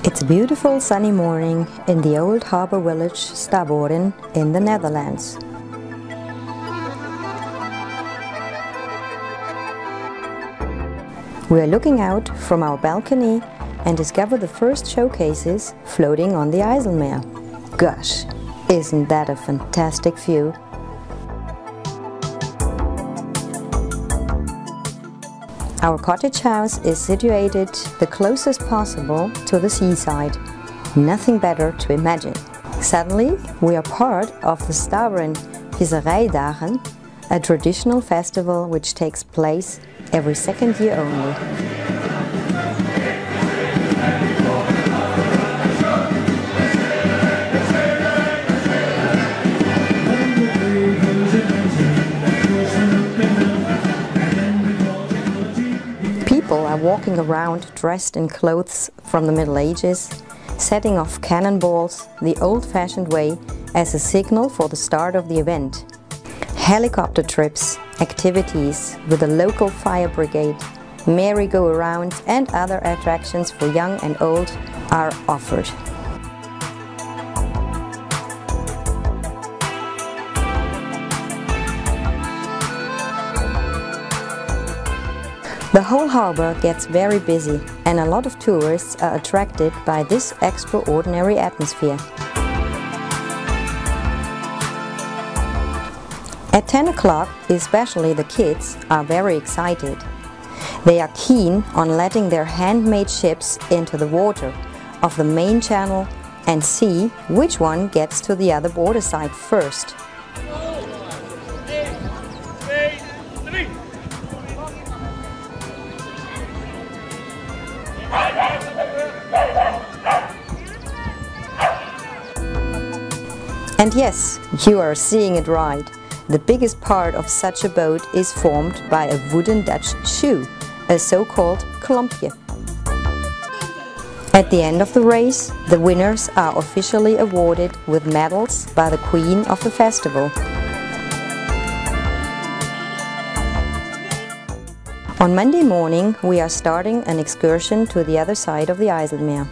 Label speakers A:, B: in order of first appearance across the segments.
A: It's a beautiful sunny morning in the old harbour village Stavoren in the Netherlands. We are looking out from our balcony and discover the first showcases floating on the IJsselmeer. Gosh, isn't that a fantastic view? Our cottage house is situated the closest possible to the seaside. Nothing better to imagine. Suddenly, we are part of the Stavoren Visserijdagen, a traditional festival which takes place every second year only. People are walking around dressed in clothes from the Middle Ages, setting off cannonballs the old-fashioned way as a signal for the start of the event. Helicopter trips, activities with the local fire brigade, merry-go-rounds and other attractions for young and old are offered. The whole harbour gets very busy and a lot of tourists are attracted by this extraordinary atmosphere. At 10 o'clock, especially the kids are very excited. They are keen on letting their handmade ships into the water of the main channel and see which one gets to the other border side first. And yes, you are seeing it right. The biggest part of such a boat is formed by a wooden Dutch shoe, a so-called klompje. At the end of the race, the winners are officially awarded with medals by the Queen of the festival. On Monday morning, we are starting an excursion to the other side of the IJsselmeer.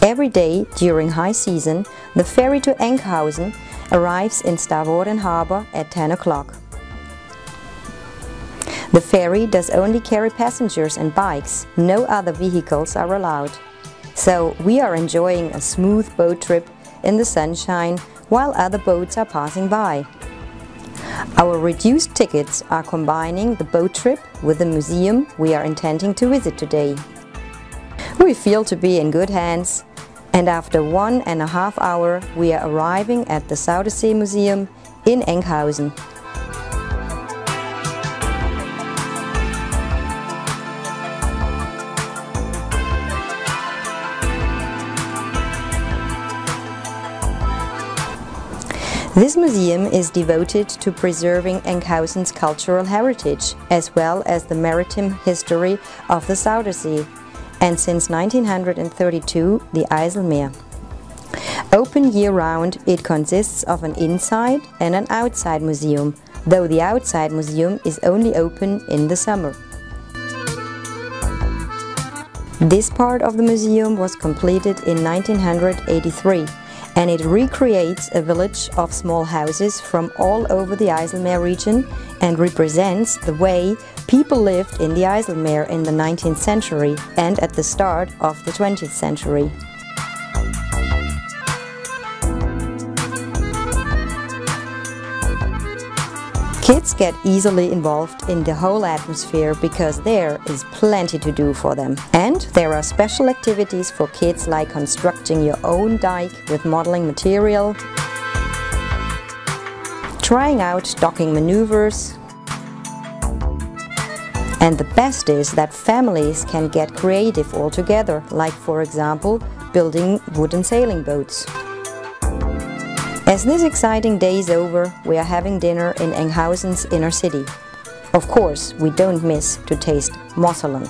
A: Every day during high season, the ferry to Enkhuizen arrives in Stavoren harbour at 10 o'clock. The ferry does only carry passengers and bikes, no other vehicles are allowed. So we are enjoying a smooth boat trip in the sunshine while other boats are passing by. Our reduced tickets are combining the boat trip with the museum we are intending to visit today. We feel to be in good hands, and after 1.5 hours we are arriving at the Zuiderzee Museum in Enkhuizen. This museum is devoted to preserving Enkhuizen's cultural heritage as well as the maritime history of the Zuiderzee, and since 1932 the IJsselmeer. Open year-round, it consists of an inside and an outside museum, though the outside museum is only open in the summer. This part of the museum was completed in 1983, and it recreates a village of small houses from all over the IJsselmeer region and represents the way people lived in the IJsselmeer in the 19th century and at the start of the 20th century. Kids get easily involved in the whole atmosphere because there is plenty to do for them. And there are special activities for kids like constructing your own dike with modeling material, trying out docking maneuvers, and the best is that families can get creative all together, like for example building wooden sailing boats. As this exciting day is over, we are having dinner in Enkhuizen's inner city. Of course, we don't miss to taste mosselen.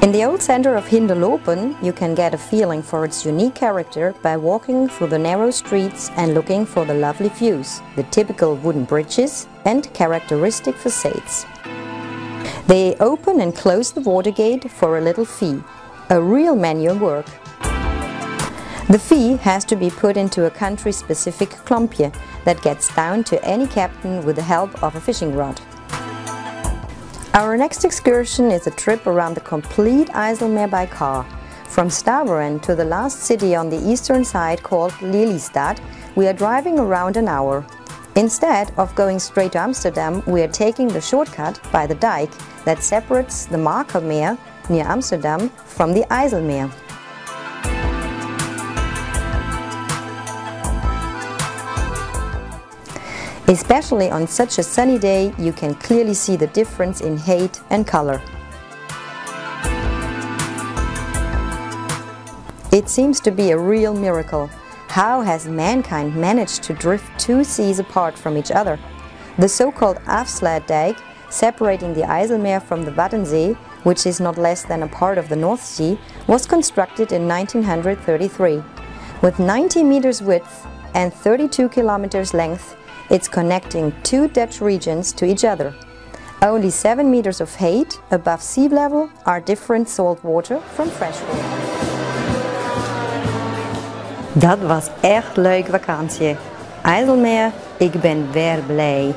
A: In the old center of Hinterlopen, you can get a feeling for its unique character by walking through the narrow streets and looking for the lovely views, the typical wooden bridges and characteristic facades. They open and close the water gate for a little fee, a real manual work. The fee has to be put into a country-specific klompje that gets down to any captain with the help of a fishing rod. Our next excursion is a trip around the complete IJsselmeer by car. From Staveren to the last city on the eastern side called Lelystad, we are driving around an hour. Instead of going straight to Amsterdam, we are taking the shortcut by the dike that separates the Markermeer near Amsterdam from the IJsselmeer. Especially on such a sunny day, you can clearly see the difference in height and color. It seems to be a real miracle. How has mankind managed to drift two seas apart from each other? The so-called afsluitdijk, separating the IJsselmeer from the Waddenzee, which is not less than a part of the North Sea, was constructed in 1933. With 90 meters width and 32 kilometers length, it's connecting two Dutch regions to each other. Only 7 meters of height above sea level are different salt water from fresh water. Dat was echt leuk vakantie. IJsselmeer, ik ben weer blij.